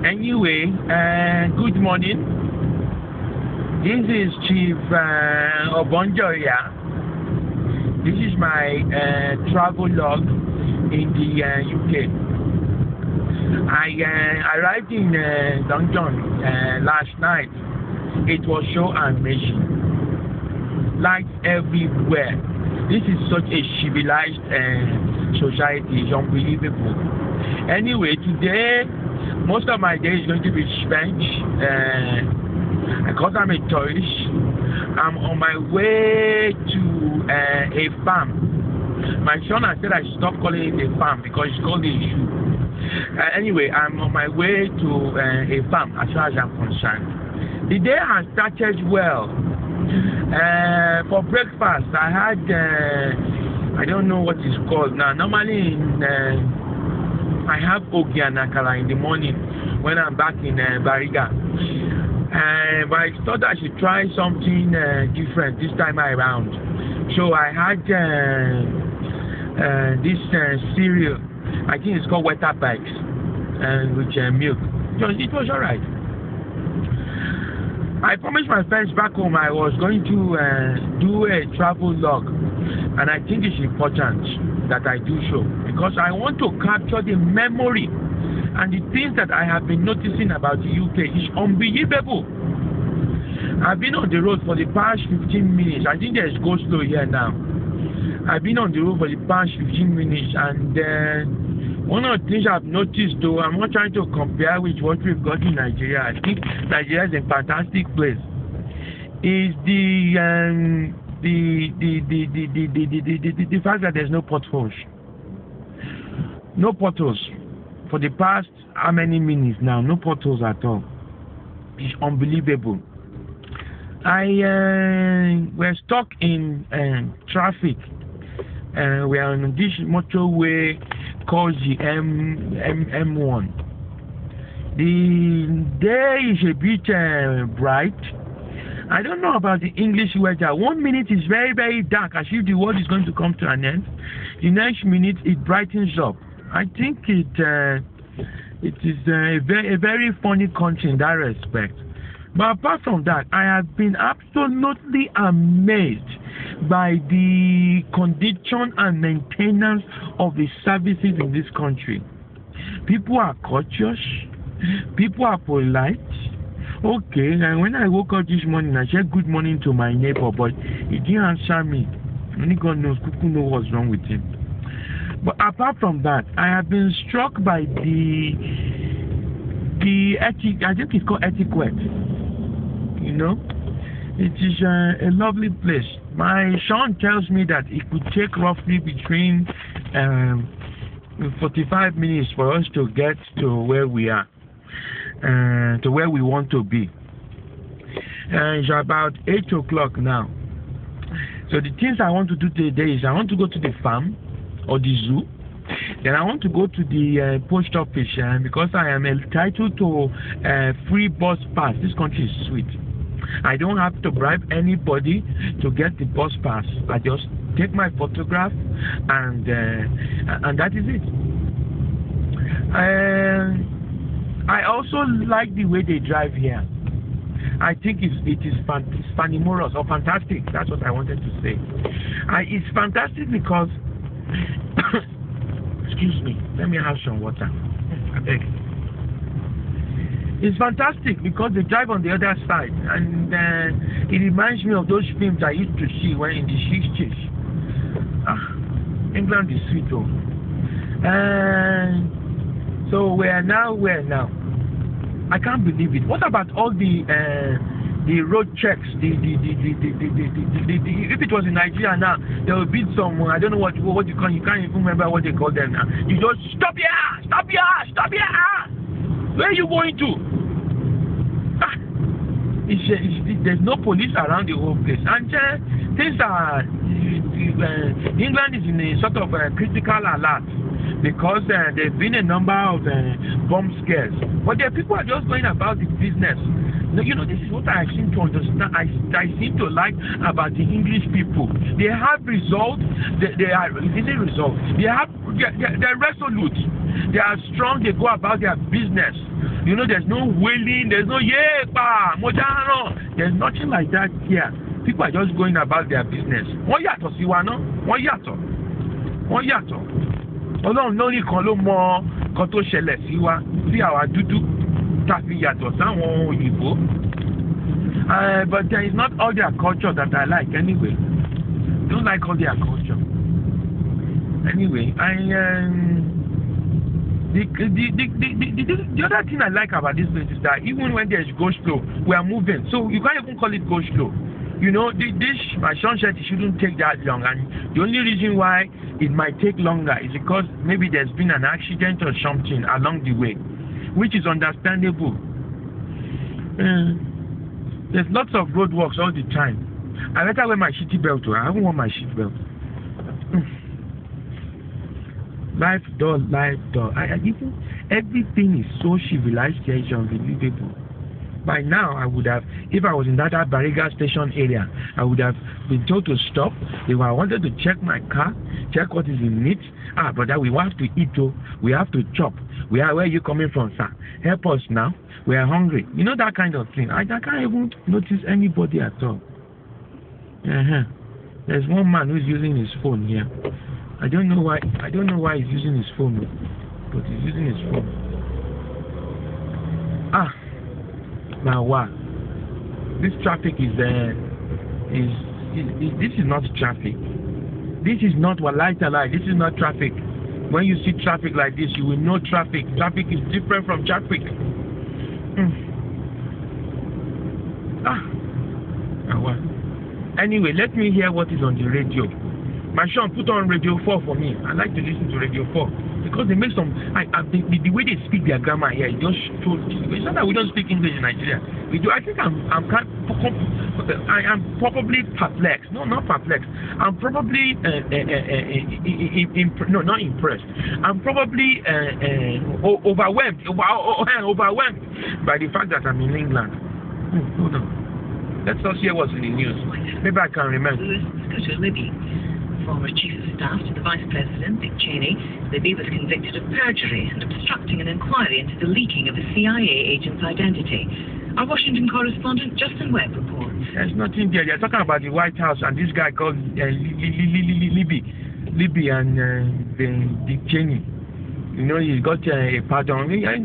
Anyway, good morning. This is Chief Obonjoya. This is my travel log in the UK. I arrived in London last night. It was so amazing. Lights everywhere. This is such a civilized society. It's unbelievable. Anyway, today, most of my day is going to be spent, because I'm a tourist, I'm on my way to a farm. My son has said I should stop calling it a farm because it's called a zoo. Anyway, I'm on my way to a farm as far as I'm concerned. The day has started well. For breakfast, I had, I don't know what it's called now. Normally, I have ogi and akara in the morning when I'm back in Bariga. But I thought I should try something different this time around. So I had this cereal. I think it's called Weta Bikes, with milk. It was alright. I promised my friends back home I was going to do a travel log, and I think it's important that I do so because I want to capture the memory and the things that I have been noticing about the UK is unbelievable. I've been on the road for the past 15 minutes. I think there's go slow here now. I've been on the road for the past 15 minutes, and one of the things I've noticed, though, I'm not trying to compare with what we've got in Nigeria. I think Nigeria is a fantastic place. Is the fact that there's no potholes. No potholes for the past how many minutes now? No potholes at all. It's unbelievable. We're stuck in traffic. We are on this motorway called the M1. The day is a bit bright. I don't know about the English weather. 1 minute is very, very dark, as if the world is going to come to an end. The next minute it brightens up. I think it is a very funny country in that respect. But apart from that, I have been absolutely amazed by the condition and maintenance of the services in this country. People are courteous. People are polite. Okay, and when I woke up this morning, I said good morning to my neighbor, but he didn't answer me. Only God knows, who knows what's wrong with him. But apart from that, I have been struck by the etiquette. I think it's called etiquette. You know, it is a lovely place. My son tells me that it could take roughly between 45 minutes for us to get to where we are, to where we want to be. It's about 8 o'clock now. So the things I want to do today is I want to go to the farm or the zoo. Then I want to go to the post office because I am entitled to free bus pass. This country is sweet. I don't have to bribe anybody to get the bus pass. I just take my photograph and that is it. I also like the way they drive here. I think it is fanimorous or fantastic. That's what I wanted to say. It's fantastic because excuse me, let me have some water. I beg. It's fantastic because they drive on the other side, and it reminds me of those films I used to see when in the 60s. England is sweet, though. So where now? I can't believe it. What about all the road checks? If it was in Nigeria now, there would be some. I don't know what you call. You can't even remember what they call them now. You just stop here. Where are you going to? There's no police around the whole place, and things are. England is in a sort of critical alert because there've been a number of bomb scares, but the people are just going about the business. You know, this is what I seem to understand. I seem to like about the English people. They have results. They are really results. They're resolute. They are strong. They go about their business. You know, there's no wailing. There's no mojano. There's nothing like that here. People are just going about their business. Wọ́n yàtọ̀ sí wa náà. Wọ́n yàtọ̀. Ọlọ́run lórí kan ló mọ kan tó ṣẹlẹ̀ sí wa sí àwa dúdú tàbí yàtọ̀ sáwọn òyìnbó. But there is not all their culture that I like anyway. Don't like all their culture. Anyway, the other thing I like about this place is that even when there's go slow, we are moving. So you can't even call it go slow. You know, my son said it shouldn't take that long, and the only reason why it might take longer is because maybe there's been an accident or something along the way, which is understandable. There's lots of roadworks all the time. I better wear my seat belt. I haven't worn my seat belt. Life dull. Everything is so civilized here, it's unbelievable. By now, I would have, if I was in that Bariga station area, I would have been told to stop. If I wanted to check my car, check what is in it. Brother, we have to eat, oh. We have to chop. Where are you coming from, sir? Help us now. We are hungry. You know, that kind of thing. I can't even notice anybody at all. There's one man who's using his phone here. I don't know why he's using his phone, but he's using his phone. Now what? This traffic is this is not traffic. This is not wallahi. This is not traffic. When you see traffic like this, you will know traffic. Traffic is different from traffic. Now what? Anyway, let me hear what is on the radio. My son, put on Radio 4 for me. I like to listen to Radio 4 because they make some. The way they speak their grammar here, it just shows. It's not that we don't speak English in Nigeria. We do. I think I am probably perplexed. No, not perplexed. I'm probably not impressed. I'm probably overwhelmed by the fact that I'm in England. Hold on. Let's not hear what's in the news. Maybe I can remember. Former Chief of Staff to the Vice President, Dick Cheney, Libby was convicted of perjury and obstructing an inquiry into the leaking of a CIA agent's identity. Our Washington correspondent, Justin Webb, reports. There's nothing there. They're talking about the White House and this guy called Libby and Dick Cheney. You know, he got a pardon. I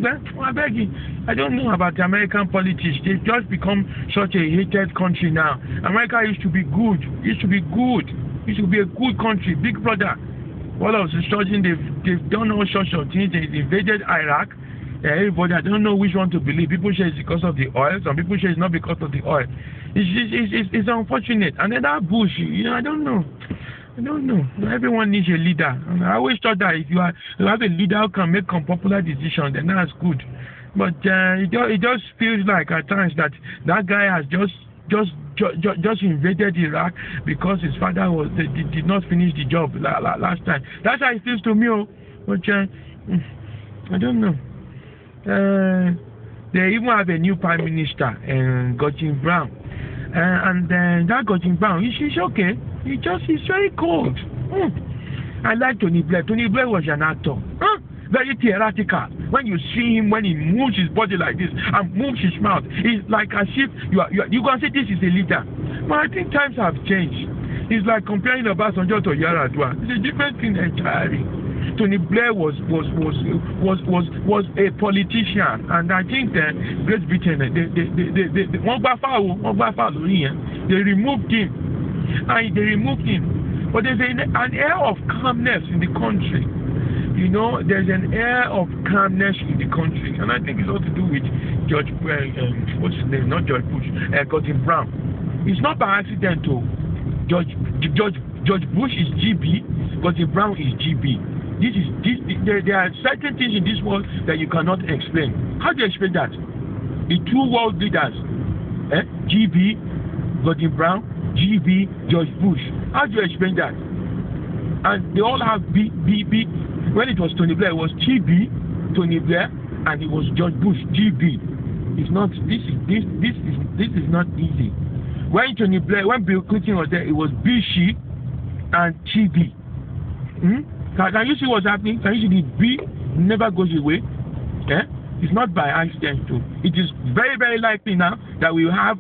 beg you. I don't know about the American politics. They've just become such a hated country now. America used to be good. It should be a good country, big brother. All of a sudden, they've done all sorts of things. They invaded Iraq. Everybody, I don't know which one to believe. People say it's because of the oil. Some people say it's not because of the oil. It's unfortunate. And then that Bush, you know, I don't know. Everyone needs a leader. And I always thought that if you have a leader who can make unpopular decisions, then that's good. But it just feels like at times that guy has just invaded Iraq because his father did not finish the job last time. That's how it feels to me. But I don't know. They even have a new prime minister, Gordon Brown, and that Gordon Brown, he's okay. He's very cold. I like Tony Blair. Tony Blair was an actor. Very theatrical. When you see him, when he moves his body like this and moves his mouth, it's like as if you can say this is a leader. But I think times have changed. It's like comparing Obasanjo to Yar'Adua. It's a different thing entirely. Tony Blair was a politician, and I think that Great Britain they removed him. But there's an air of calmness in the country. You know, there's an air of calmness in the country, and I think it's all to do with what's his name? Not George Bush, Gordon Brown. It's not by accident, though. George Bush is GB, Gordon Brown is GB. There are certain things in this world that you cannot explain. How do you explain that? The two world leaders, GB, Gordon Brown, GB, George Bush. How do you explain that? And they all have B. When it was Tony Blair, it was GB, Tony Blair, and it was George Bush, GB. It's not. This is not easy. When Bill Clinton was there, it was BC and GB. Can you see what's happening? Can you see the B never goes away. Yeah? It's not by accident too. It is very, very likely now that we will have